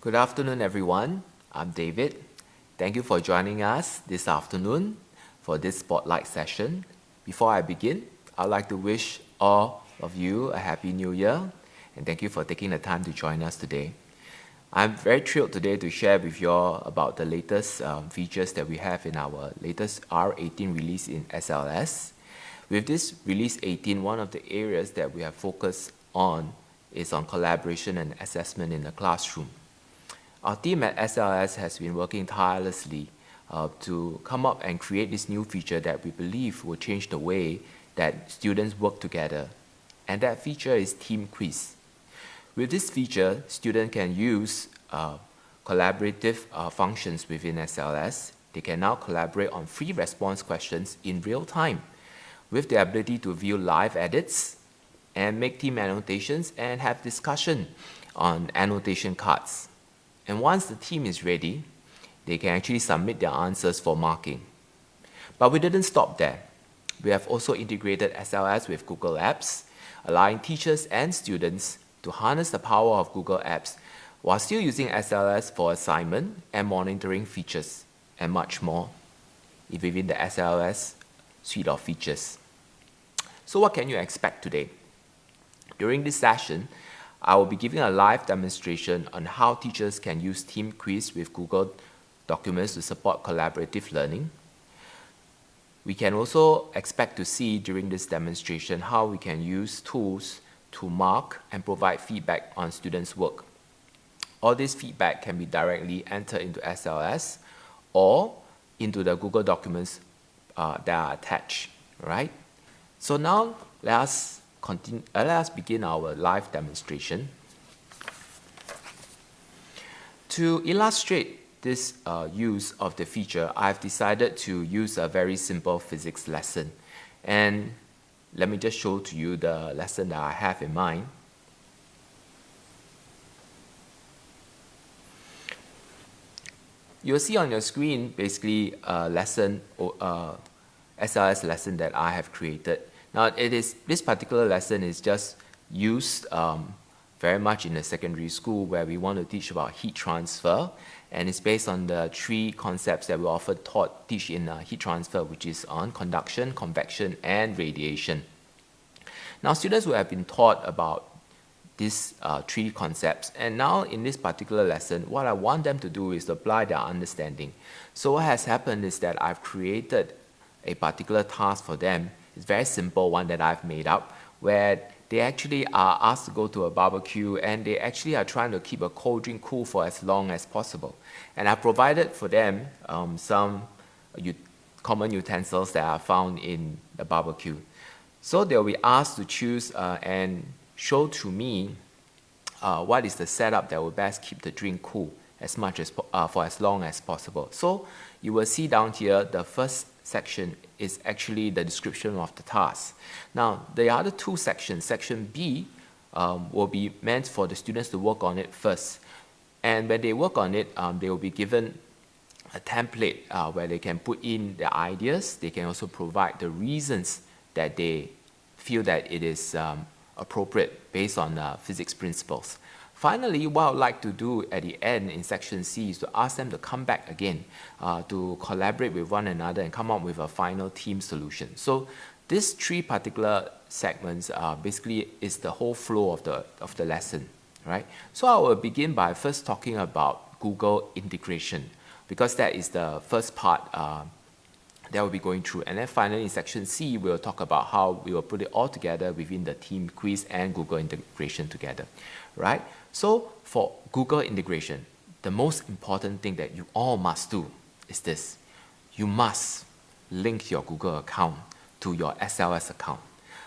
Good afternoon, everyone. I'm David. Thank you for joining us this afternoon for this spotlight session. Before I begin, I'd like to wish all of you a Happy New Year, and thank you for taking the time to join us today. I'm very thrilled today to share with you all about the latest features that we have in our latest R18 release in SLS. With this release 18, one of the areas that we have focused on is on collaboration and assessment in the classroom. Our team at SLS has been working tirelessly to come up and create this new feature that we believe will change the way that students work together. And that feature is Team Quiz. With this feature, students can use collaborative functions within SLS. They can now collaborate on free response questions in real time with the ability to view live edits and make team annotations and have discussion on annotation cards. And once the team is ready, they can actually submit their answers for marking. But we didn't stop there. We have also integrated SLS with Google Apps, allowing teachers and students to harness the power of Google Apps while still using SLS for assignment and monitoring features, and much more within the SLS suite of features. So what can you expect today? During this session, I will be giving a live demonstration on how teachers can use Team Quiz with Google Documents to support collaborative learning. We can also expect to see during this demonstration how we can use tools to mark and provide feedback on students' work. All this feedback can be directly entered into SLS or into the Google Documents that are attached, right? So now let us begin our live demonstration. To illustrate this use of the feature, I've decided to use a very simple physics lesson. And let me just show to you the lesson that I have in mind. You'll see on your screen basically a lesson, SLS lesson that I have created. Now, this particular lesson is just used very much in the secondary school where we want to teach about heat transfer, and it's based on the three concepts that we often teach in heat transfer, which is on conduction, convection, and radiation. Now, students will have been taught about these three concepts, and now in this particular lesson, what I want them to do is to apply their understanding. So what has happened is that I've created a particular task for them. It's a very simple one that I've made up, where they actually are asked to go to a barbecue and they actually are trying to keep a cold drink cool for as long as possible. And I provided for them some common utensils that are found in the barbecue. So they'll be asked to choose and show to me what is the setup that will best keep the drink cool for as long as possible. So you will see down here the first section is actually the description of the task. Now, the other two sections, section B, will be meant for the students to work on it first. And when they work on it, they will be given a template where they can put in their ideas. They can also provide the reasons that they feel that it is appropriate based on physics principles. Finally, what I'd like to do at the end in section C is to ask them to come back again to collaborate with one another and come up with a final team solution. So these three particular segments basically is the whole flow of the lesson, right? So I will begin by first talking about Google integration, because that is the first part that we'll be going through. And then finally in section C, we'll talk about how we will put it all together within the Team Quiz and Google integration together, right? So for Google integration, the most important thing that you all must do is this. You must link your Google account to your SLS account.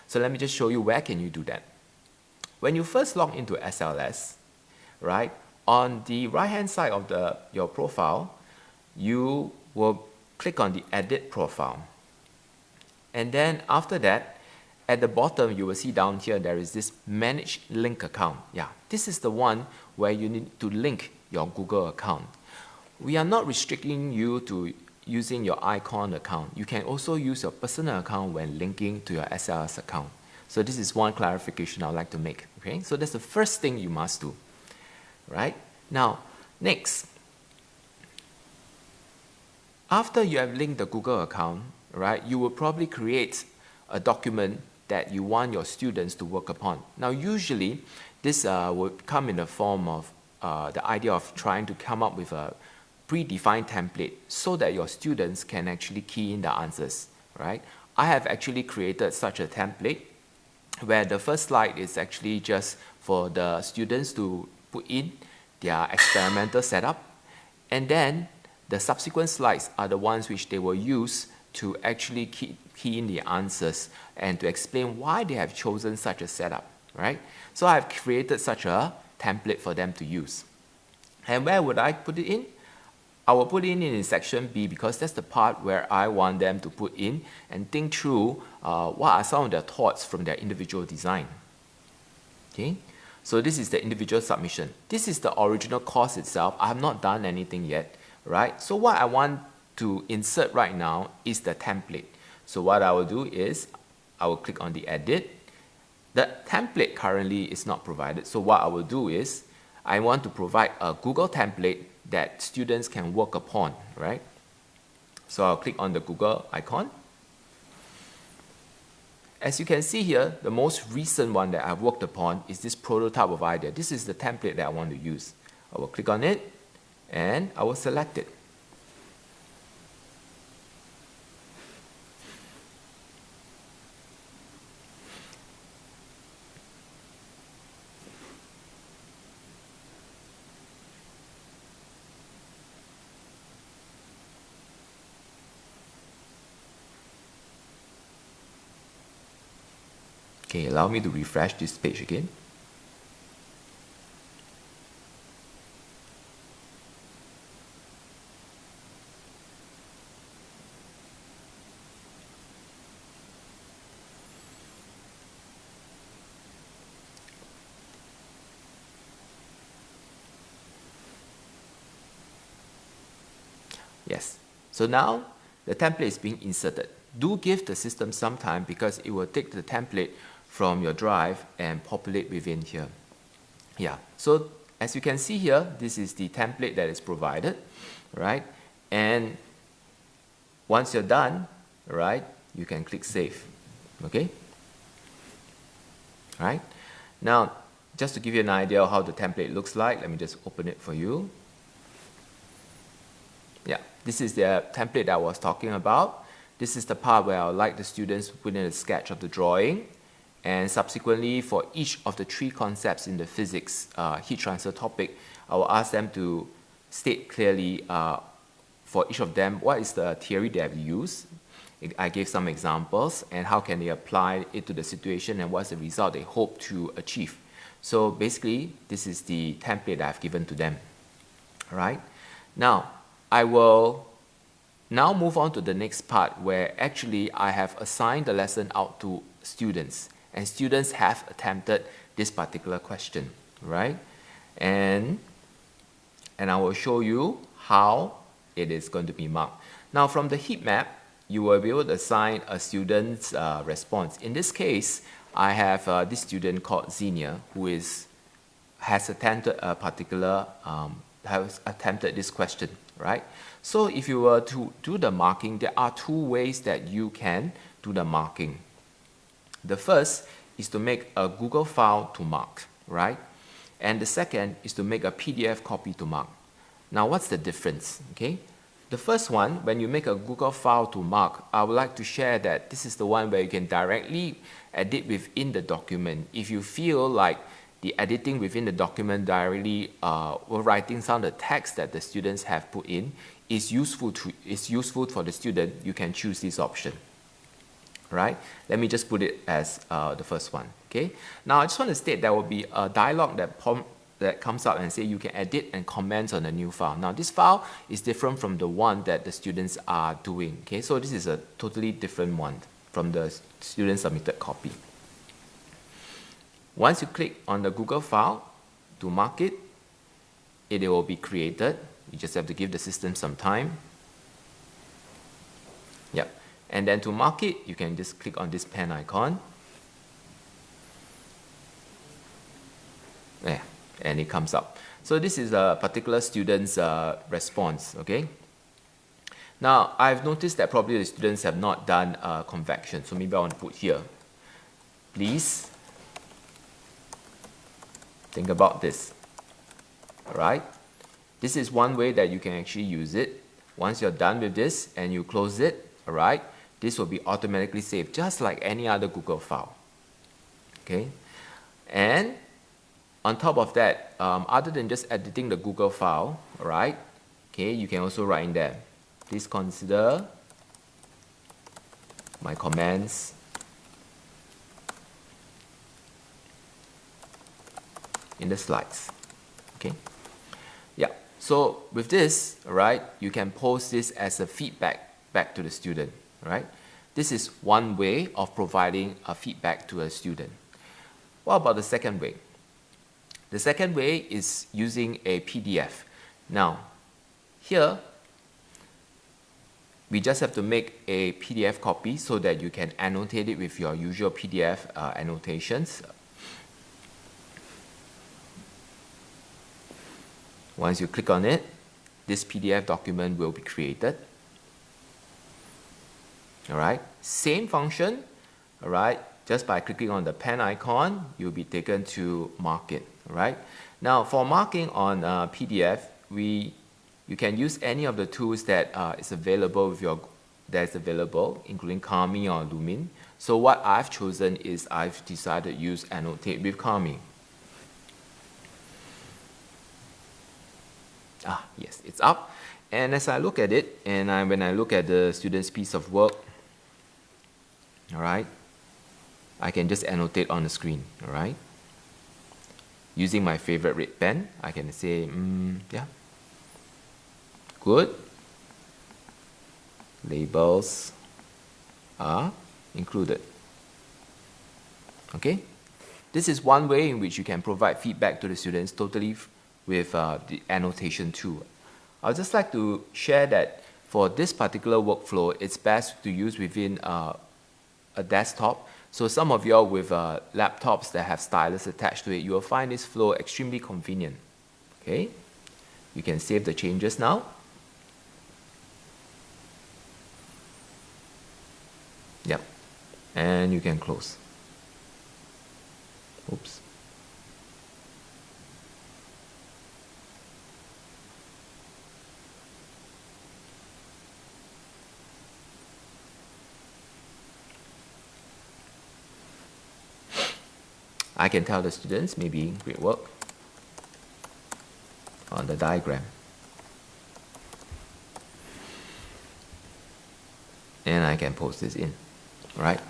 So let me just show you where can you do that. When you first log into SLS, right, on the right-hand side of your profile, you will click on the Edit Profile. And then after that, at the bottom, you will see down here, there is this Manage Link Account. Yeah, this is the one where you need to link your Google account. We are not restricting you to using your Icon account. You can also use your personal account when linking to your SLS account. So this is one clarification I'd like to make. Okay, so that's the first thing you must do, right? Now, Next, after you have linked the Google account, right, you will probably create a document that you want your students to work upon. Now, usually, this would come in the form of the idea of trying to come up with a predefined template so that your students can actually key in the answers, right? I have actually created such a template where the first slide is actually just for the students to put in their experimental setup, and then the subsequent slides are the ones which they will use to actually key in the answers and to explain why they have chosen such a setup, right? So I've created such a template for them to use. And where would I put it in? I will put it in section B because that's the part where I want them to put in and think through what are some of their thoughts from their individual design. Okay, so this is the individual submission. This is the original course itself. I have not done anything yet, right? So what I want to insert right now is the template. So what I will do is I will click on the edit. The template currently is not provided. So what I will do is I want to provide a Google template that students can work upon, right? So I'll click on the Google icon. As you can see here, the most recent one that I've worked upon is this prototype of idea. This is the template that I want to use. I will click on it and I will select it. Okay, allow me to refresh this page again. Yes, so now the template is being inserted. Do give the system some time because it will take the template from your drive and populate within here. Yeah, so as you can see here, this is the template that is provided, right? And once you're done, right, you can click save, okay? Right? Now, just to give you an idea of how the template looks like, let me just open it for you. Yeah, this is the template that I was talking about. This is the part where I would like the students to put in a sketch of the drawing. And subsequently, for each of the three concepts in the physics heat transfer topic, I will ask them to state clearly for each of them what is the theory they have used. I gave some examples and how can they apply it to the situation and what's the result they hope to achieve. So basically, this is the template that I've given to them. All right? Now, I will now move on to the next part where actually I have assigned the lesson out to students. And students have attempted this particular question, right? And I will show you how it is going to be marked. Now, from the heat map, you will be able to assign a student's response. In this case, I have this student called Xenia, who has attempted a particular, has attempted this question, right? So if you were to do the marking, there are two ways that you can do the marking. The first is to make a Google file to mark, right? And the second is to make a PDF copy to mark. Now, what's the difference, okay? The first one, when you make a Google file to mark, I would like to share that this is the one where you can directly edit within the document. If you feel like the editing within the document directly or writing some of the text that the students have put in is useful for the student, you can choose this option. Right? Let me just put it as the first one. Okay. Now I just want to state there will be a dialog that comes up and say you can edit and comment on a new file. Now this file is different from the one that the students are doing. Okay, so this is a totally different one from the student submitted copy. Once you click on the Google file to mark it, it will be created. You just have to give the system some time. Yep. And then to mark it, you can just click on this pen icon. Yeah. and it comes up. So this is a particular student's response, okay? Now, I've noticed that probably the students have not done convection, so maybe I want to put here. Please think about this, all right? This is one way that you can actually use it. Once you're done with this and you close it, all right, this will be automatically saved, just like any other Google file, okay? And on top of that, other than just editing the Google file, all right, okay, you can also write in there, please consider my comments in the slides, okay? Yeah, so with this, all right, you can post this as a feedback back to the student, all right? This is one way of providing a feedback to a student. What about the second way? The second way is using a PDF. Now, here, we just have to make a PDF copy so that you can annotate it with your usual PDF annotations. Once you click on it, this PDF document will be created. All right, same function, all right, just by clicking on the pen icon, you'll be taken to mark it, all right? Now, for marking on PDF, you can use any of the tools that is available including Kami or Lumin. So what I've chosen is I've decided to use Annotate with Kami. Yes, it's up. And as I look at it, and when I look at the student's piece of work, all right, I can just annotate on the screen, all right? Using my favorite red pen, I can say, yeah, good. Labels are included. Okay? This is one way in which you can provide feedback to the students totally with the annotation tool. I'd just like to share that for this particular workflow, it's best to use within a desktop. So some of you all with laptops that have stylus attached to it, you will find this flow extremely convenient. Okay? You can save the changes now. Yep. And you can close. Oops. I can tell the students, maybe great work on the diagram. And I can post this in, right?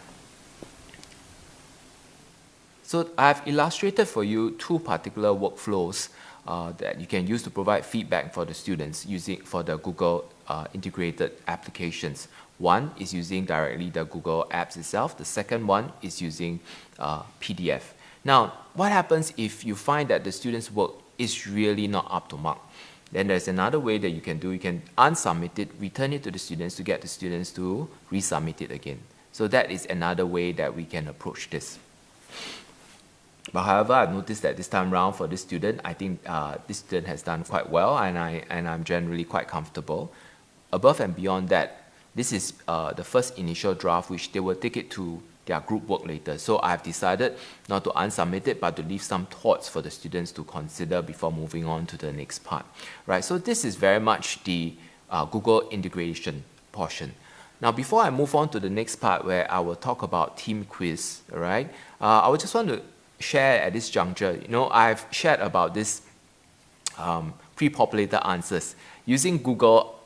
So I've illustrated for you two particular workflows that you can use to provide feedback for the students using for the Google integrated applications. One is using directly the Google Apps itself. The second one is using PDF. Now, what happens if you find that the student's work is really not up to mark? Then there's another way that you can do. You can unsubmit it, return it to the students to get the students to resubmit it again. So that is another way that we can approach this. But however, I've noticed that this time around for this student, I think this student has done quite well, and I'm generally quite comfortable. Above and beyond that, this is the first initial draft, which they will take it to their group work later. So I've decided not to unsubmit it, but to leave some thoughts for the students to consider before moving on to the next part. Right, so this is very much the Google integration portion. Now, before I move on to the next part where I will talk about team quiz, all right, I would just want to share at this juncture, I've shared about this pre-populated answers. Using Google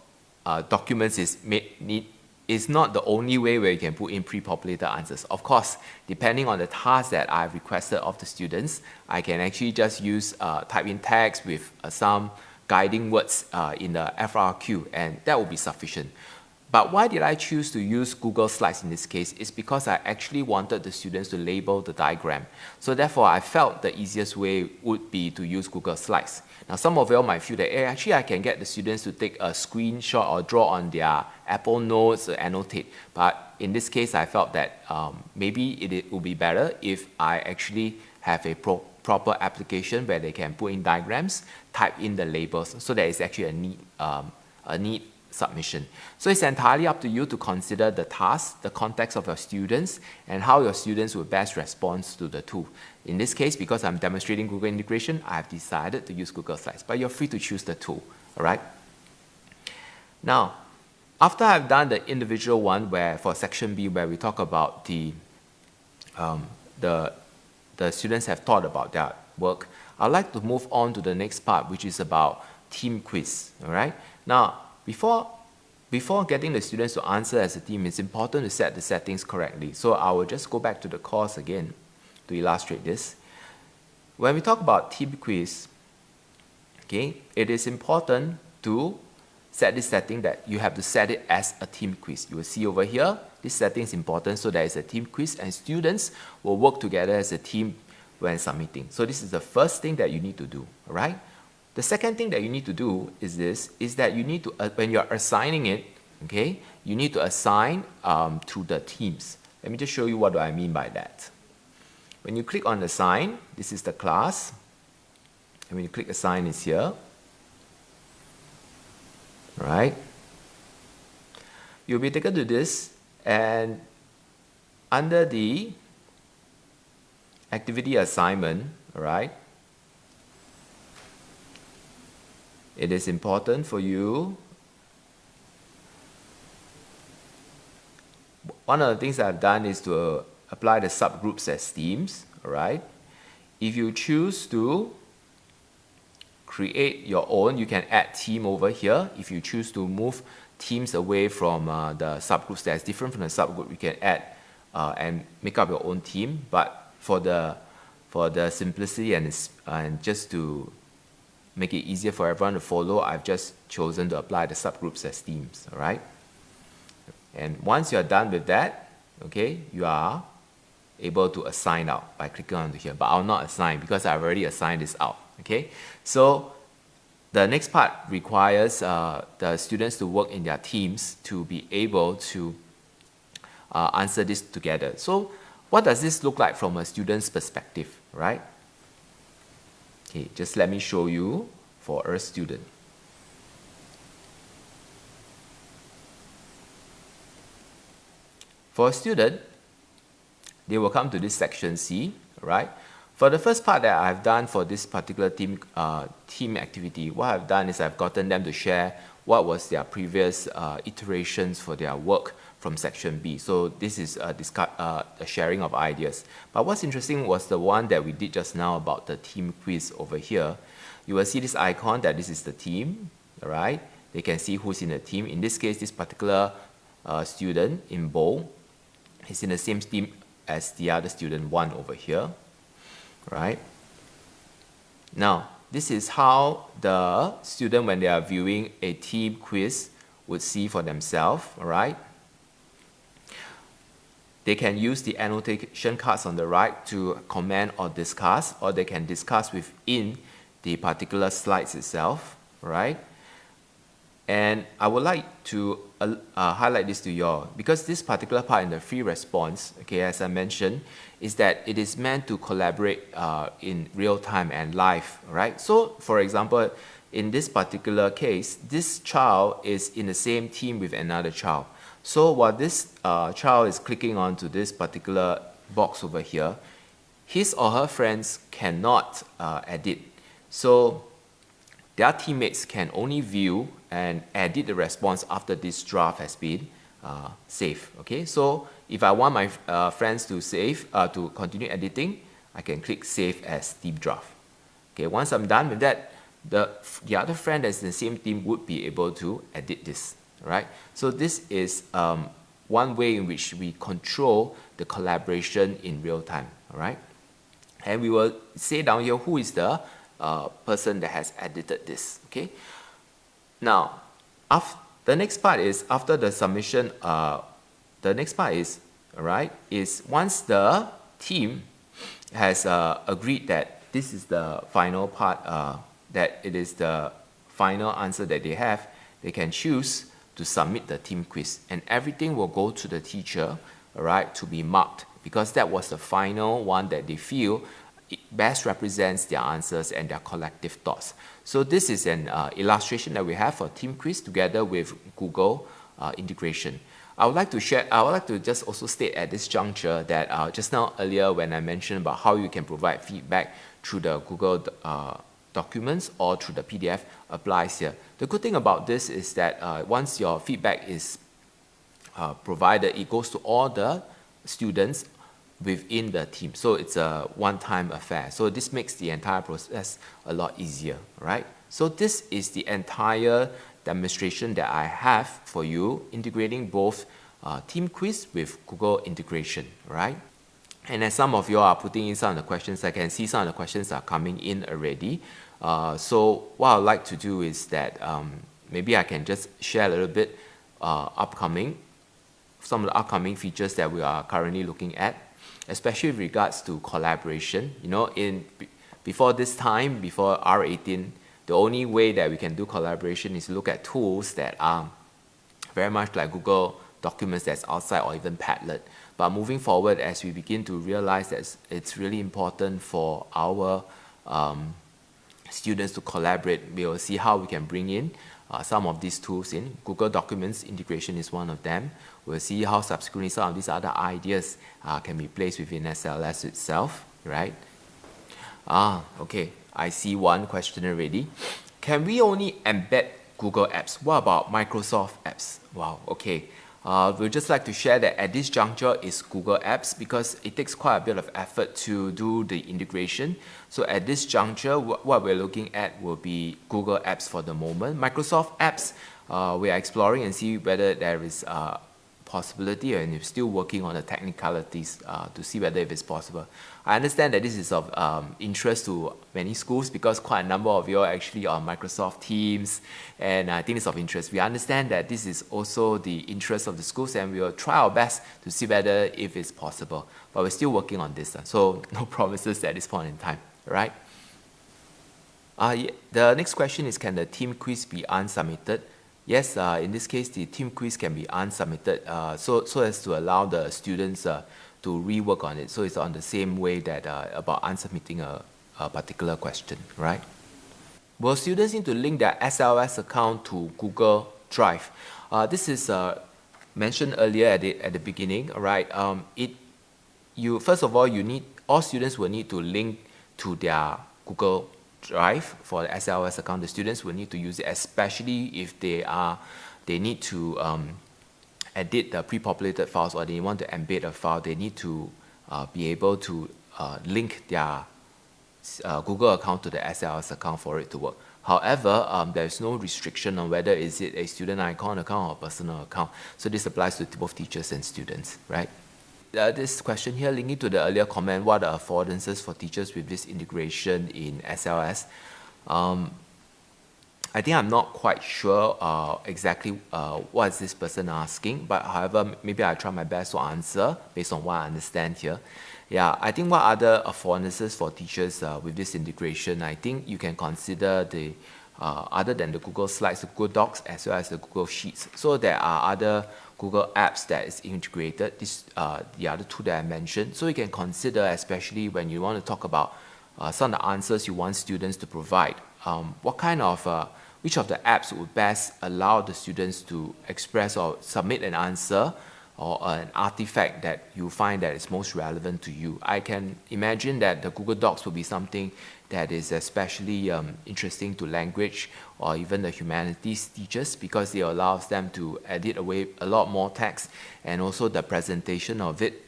documents is not the only way where you can put in pre-populated answers. Of course, depending on the task that I've requested of the students, I can actually just use type in text with some guiding words in the FRQ, and that will be sufficient. But why did I choose to use Google Slides in this case? It's because I actually wanted the students to label the diagram. So therefore, I felt the easiest way would be to use Google Slides. Now, some of you all might feel that, hey, actually I can get the students to take a screenshot or draw on their Apple Notes or annotate. But in this case, I felt that maybe it would be better if I actually have a proper application where they can put in diagrams, type in the labels. So that is actually a neat submission. So it's entirely up to you to consider the task, the context of your students, and how your students will best respond to the tool. In this case, because I'm demonstrating Google integration, I have decided to use Google Slides, but you're free to choose the tool, all right? Now, after I've done the individual one where for section B, where we talk about the students have thought about their work, I'd like to move on to the next part, which is about team quiz, all right? Now, before getting the students to answer as a team, it's important to set the settings correctly. So I will just go back to the course again to illustrate this. When we talk about team quiz, okay, it is important to set this setting that you have to set it as a team quiz. You will see over here, this setting is important so there is a team quiz and students will work together as a team when submitting. So this is the first thing that you need to do, all right? The second thing that you need to do is this, is that you need to, when you're assigning it, okay, you need to assign to the teams. Let me just show you what do I mean by that. When you click on assign, this is the class, and when you click assign, it's here. Right? You'll be taken to this, and under the activity assignment, right, it is important for you. One of the things I've done is to apply the subgroups as themes, all right? If you choose to create your own, you can add theme over here. If you choose to move themes away from the subgroups that is different from the subgroup, you can add and make up your own theme. But for the simplicity and just to make it easier for everyone to follow, I've just chosen to apply the subgroups as themes, all right? And once you're done with that, okay, you are able to assign out by clicking onto here. But I'll not assign because I've already assigned this out, okay? So the next part requires the students to work in their teams to be able to answer this together. So what does this look like from a student's perspective, right? Okay, just let me show you for a student. For a student, they will come to this section C, right? For the first part that I've done for this particular team activity, what I've done is I've gotten them to share what was their previous iterations for their work from section B. So this is a sharing of ideas. But what's interesting was the one that we did just now about the team quiz over here. You will see this icon that this is the team, all right? They can see who's in the team. In this case, this particular student in bold is in the same team as the other student 1 over here, right? Now, this is how the student, when they are viewing a team quiz, would see for themselves, all right? They can use the annotation cards on the right to comment or discuss, or they can discuss within the particular slides itself, right? And I would like to highlight this to you all, because this particular part in the free response, okay, as I mentioned, is that it is meant to collaborate in real time and live, right? So, for example, in this particular case, this child is in the same team with another child. So while this child is clicking onto this particular box over here, his or her friends cannot edit. So their teammates can only view and edit the response after this draft has been saved. Okay, so if I want my friends to save, to continue editing, I can click Save as Team Draft. Okay, once I'm done with that, the other friend that's in the same team would be able to edit this. Right? So this is one way in which we control the collaboration in real time. All right, and we will say down here who is the person that has edited this. Okay. Now, the next part is after the submission. The next part is, all right, is once the team has agreed that this is the final part, that it is the final answer that they have, they can choose to submit the team quiz, and everything will go to the teacher, all right, to be marked, because that was the final one that they feel it best represents their answers and their collective thoughts. So this is an illustration that we have for team quiz together with Google integration. I would like to just also state at this juncture that just now earlier when I mentioned about how you can provide feedback through the Google documents or through the PDF applies here. The good thing about this is that once your feedback is provided, it goes to all the students within the team. So it's a one-time affair. So this makes the entire process a lot easier, right? So this is the entire demonstration that I have for you, integrating both team quiz with Google integration, right? And as some of you are putting in some of the questions, I can see some of the questions are coming in already. So what I'd like to do is that maybe I can just share a little bit some of the upcoming features that we are currently looking at, especially with regards to collaboration. You know, before this time, before R18, the only way that we can do collaboration is look at tools that are very much like Google Documents that's outside or even Padlet. But moving forward, as we begin to realize that it's really important for our students to collaborate, we will see how we can bring in some of these tools in. Google Documents integration is one of them. We'll see how subsequently some of these other ideas can be placed within SLS itself, right? Okay, I see one question already. Can we only embed Google apps? What about Microsoft apps? Wow, okay. We'd just like to share that at this juncture is Google Apps because it takes quite a bit of effort to do the integration. So at this juncture, what we're looking at will be Google Apps for the moment. Microsoft Apps, we are exploring and see whether there is a possibility, and we're still working on the technicalities to see whether if it's possible. I understand that this is of interest to many schools because quite a number of you are actually on Microsoft Teams, and I think it's of interest. We understand that this is also the interest of the schools, and we will try our best to see whether if it's possible. But we're still working on this, so no promises at this point in time, right? The next question is, can the team quiz be unsubmitted? Yes, in this case, the team quiz can be unsubmitted so as to allow the students to rework on it. So it's on the same way that about unsubmitting a particular question, right? Will students need to link their SLS account to Google Drive? This is mentioned earlier at the beginning, right? First of all students will need to link to their Google Drive for the SLS account. The students will need to use it, especially if they need to edit the pre-populated files or they want to embed a file. They need to be able to link their Google account to the SLS account for it to work. However, there is no restriction on whether is it a student icon account or personal account. So this applies to both teachers and students, right? This question here, linking to the earlier comment, what are affordances for teachers with this integration in SLS? I think I'm not quite sure exactly what is this person asking, but however, maybe I'll try my best to answer based on what I understand here. Yeah, I think what other affordances for teachers with this integration, I think you can consider the other than the Google Slides, the Google Docs, as well as the Google Sheets. So there are other Google apps that is integrated, the other two that I mentioned. So you can consider, especially when you want to talk about some of the answers you want students to provide, which of the apps would best allow the students to express or submit an answer or an artifact that you find that is most relevant to you. I can imagine that the Google Docs will be something that is especially interesting to language or even the humanities teachers because it allows them to edit away a lot more text, and also the presentation of it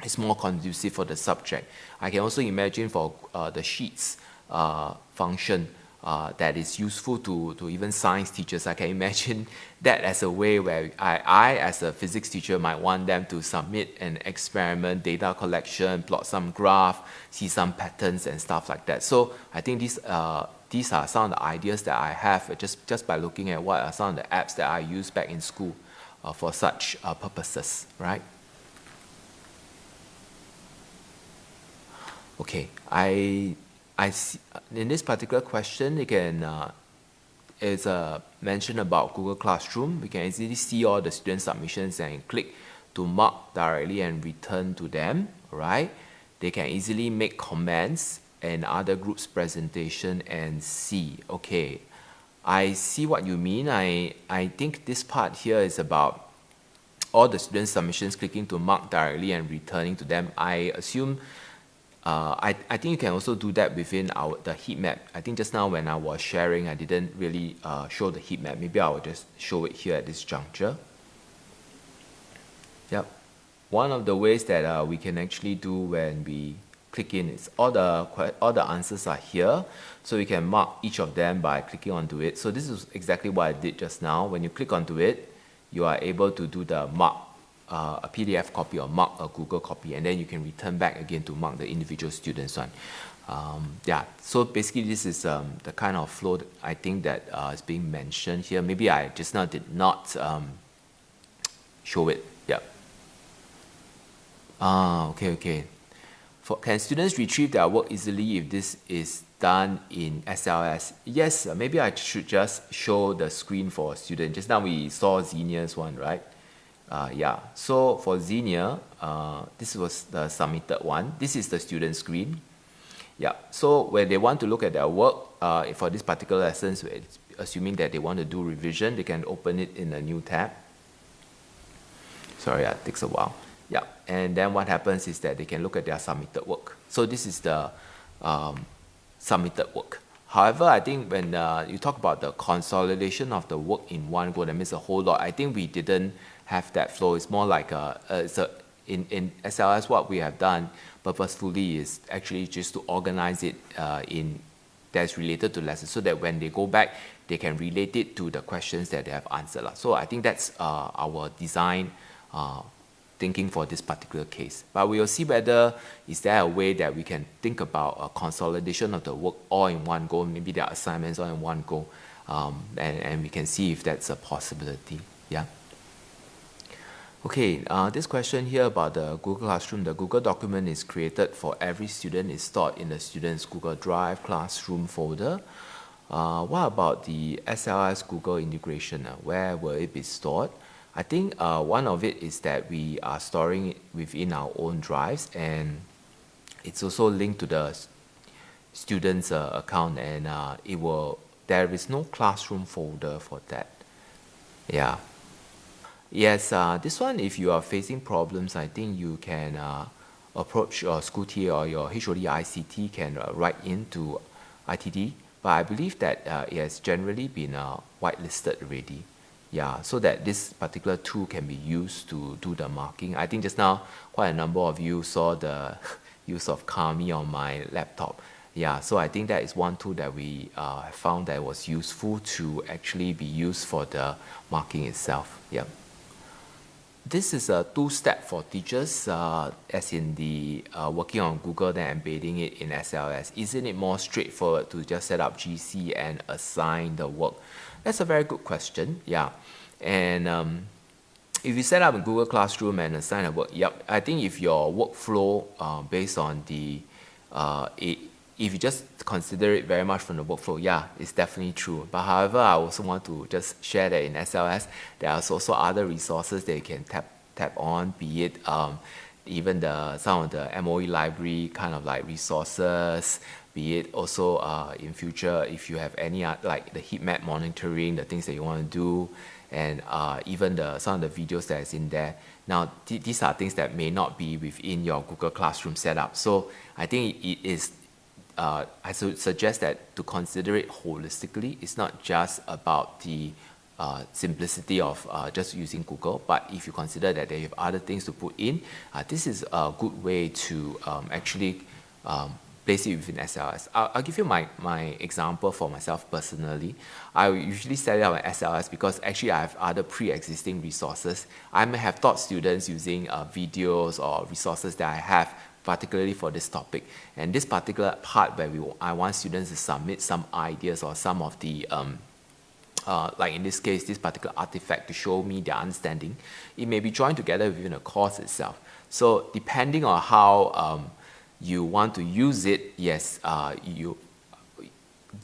is more conducive for the subject. I can also imagine for the Sheets function that is useful to even science teachers. I can imagine that as a way where I as a physics teacher might want them to submit an experiment, data collection, plot some graph, see some patterns and stuff like that. So I think these are some of the ideas that I have just by looking at what are some of the apps that I used back in school for such purposes, right? Okay, I see, in this particular question, it's mentioned about Google Classroom. We can easily see all the student submissions and click to mark directly and return to them, right? they can easily make comments in other groups' presentation and see, okay, I see what you mean. I think this part here is about all the student submissions clicking to mark directly and returning to them. I assume, I think you can also do that within the heat map. I think just now when I was sharing, I didn't really show the heat map. Maybe I will just show it here at this juncture. Yep. One of the ways that we can actually do when we click in is all the answers are here, so we can mark each of them by clicking onto it. So this is exactly what I did just now. When you click onto it, you are able to do the mark a PDF copy or mark a Google copy, and then you can return back again to mark the individual students one. Yeah, so basically this is the kind of flow that I think that is being mentioned here. Maybe I just now did not show it. Yeah. Okay. Can students retrieve their work easily if this is done in SLS? Yes, maybe I should just show the screen for a student. Just now we saw Xenia's one, right? Yeah, so for Xenia, this was the submitted one. This is the student screen. Yeah, so when they want to look at their work, for this particular lesson, assuming that they want to do revision, they can open it in a new tab. Sorry, it takes a while. Yeah, and then what happens is that they can look at their submitted work. So this is the submitted work. However, I think when you talk about the consolidation of the work in one go, that means a whole lot. I think we didn't have that flow. It's more like in SLS, what we have done purposefully is actually just to organize it that's related to lessons, so that when they go back, they can relate it to the questions that they have answered. So I think that's our design thinking for this particular case. But we will see whether is there a way that we can think about a consolidation of the work all in one go, maybe their assignments all in one go, and we can see if that's a possibility. Yeah. Okay, this question here about the Google Classroom. The Google document is created for every student, is stored in the student's Google Drive Classroom folder. What about the SLS Google integration? Where will it be stored? I think one of it is that we are storing it within our own drives, and it's also linked to the student's account, and there is no classroom folder for that. Yeah. Yes, this one, if you are facing problems, I think you can approach your school TA or your HOD ICT can write into ITD, but I believe that it has generally been whitelisted already. Yeah, so that this particular tool can be used to do the marking. I think just now quite a number of you saw the use of Kami on my laptop. Yeah, so I think that is one tool that we found that was useful to actually be used for the marking itself. Yeah. This is a two-step for teachers, as in the working on Google, then embedding it in SLS. Isn't it more straightforward to just set up GC and assign the work? That's a very good question, yeah. And if you set up a Google Classroom and assign the work, yep, I think if your workflow based on the, if you just consider it very much from the workflow, yeah, it's definitely true. But however, I also want to just share that in SLS, there are also other resources that you can tap on, be it even some of the MOE library kind of like resources, be it also in future if you have any like the heat map monitoring, the things that you want to do, and even some of the videos that is in there. Now, these are things that may not be within your Google Classroom setup. So I think it is, I suggest that to consider it holistically. It's not just about the simplicity of just using Google, but if you consider that they have other things to put in, this is a good way to actually place it within SLS. I'll give you my example for myself personally. I usually set it up in SLS because actually I have other pre-existing resources. I may have taught students using videos or resources that I have particularly for this topic. And this particular part where I want students to submit some ideas or some of the like in this case, this particular artifact to show me their understanding, it may be joined together within a course itself. So depending on how you want to use it, yes,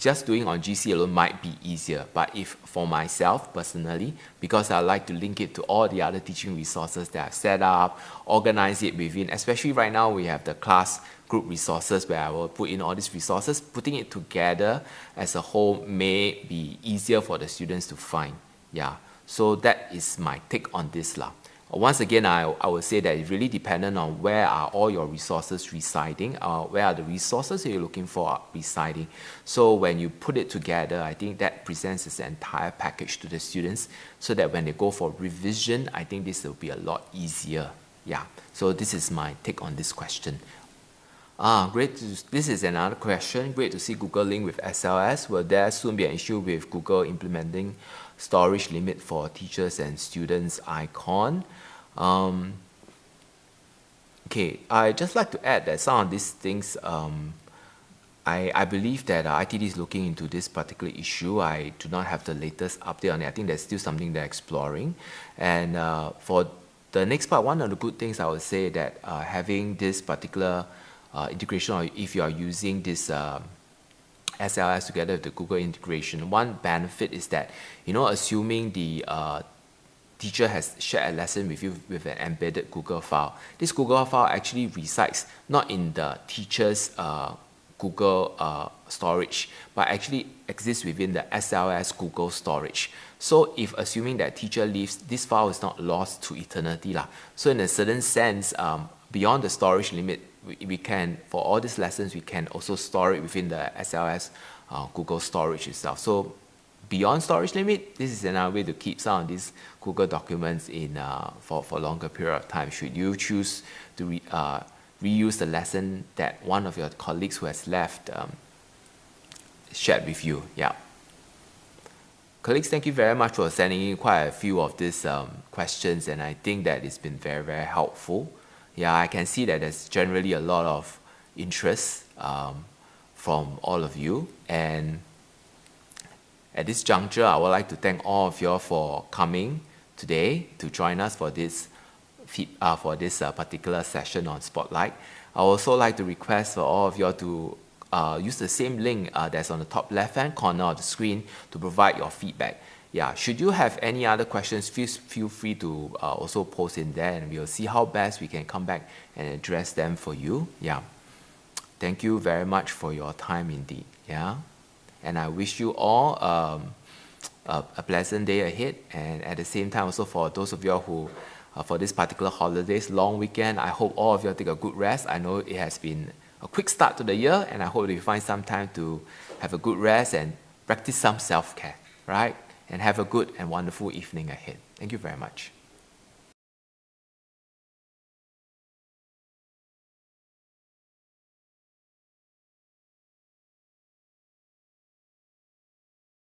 just doing on GC alone might be easier, but if for myself personally, because I like to link it to all the other teaching resources that I've set up, organize it within, especially right now we have the class group resources where I will put in all these resources, putting it together as a whole may be easier for the students to find. Yeah, so that is my take on this lah. Once again, I would say that it's really dependent on where are all your resources residing, where are the resources that you're looking for residing. So when you put it together, I think that presents this entire package to the students so that when they go for revision, I think this will be a lot easier. Yeah, so this is my take on this question. Great. This is another question. Great to see Google link with SLS. Will there soon be an issue with Google implementing storage limit for teachers and students icon? Okay, I'd just like to add that some of these things, I believe that ITD is looking into this particular issue. I do not have the latest update on it. I think there's still something they're exploring. And for the next part, one of the good things I would say that having this particular integration, or if you are using this SLS together with the Google integration, one benefit is that, assuming the teacher has shared a lesson with you with an embedded Google file, this Google file actually resides not in the teacher's Google storage, but actually exists within the SLS Google storage. So if assuming that teacher leaves, this file is not lost to eternity lah. So in a certain sense, beyond the storage limit, we can, for all these lessons, we can also store it within the SLS Google storage itself. So beyond storage limit, this is another way to keep some of these Google documents in for a longer period of time. Should you choose to reuse the lesson that one of your colleagues who has left shared with you. Yeah. Colleagues, thank you very much for sending in quite a few of these questions, and I think that it's been very, very helpful. Yeah, I can see that there's generally a lot of interest from all of you, and at this juncture, I would like to thank all of you for coming today to join us for this particular session on Spotlight. I would also like to request for all of you to use the same link that's on the top left-hand corner of the screen to provide your feedback. Yeah, should you have any other questions, feel free to also post in there, and we'll see how best we can come back and address them for you. Yeah, thank you very much for your time indeed. Yeah, and I wish you all a pleasant day ahead, and at the same time also for those of you who for this particular holidays, long weekend, I hope all of you take a good rest. I know it has been a quick start to the year, and I hope you find some time to have a good rest and practice some self-care, right? And have a good and wonderful evening ahead. Thank you very much.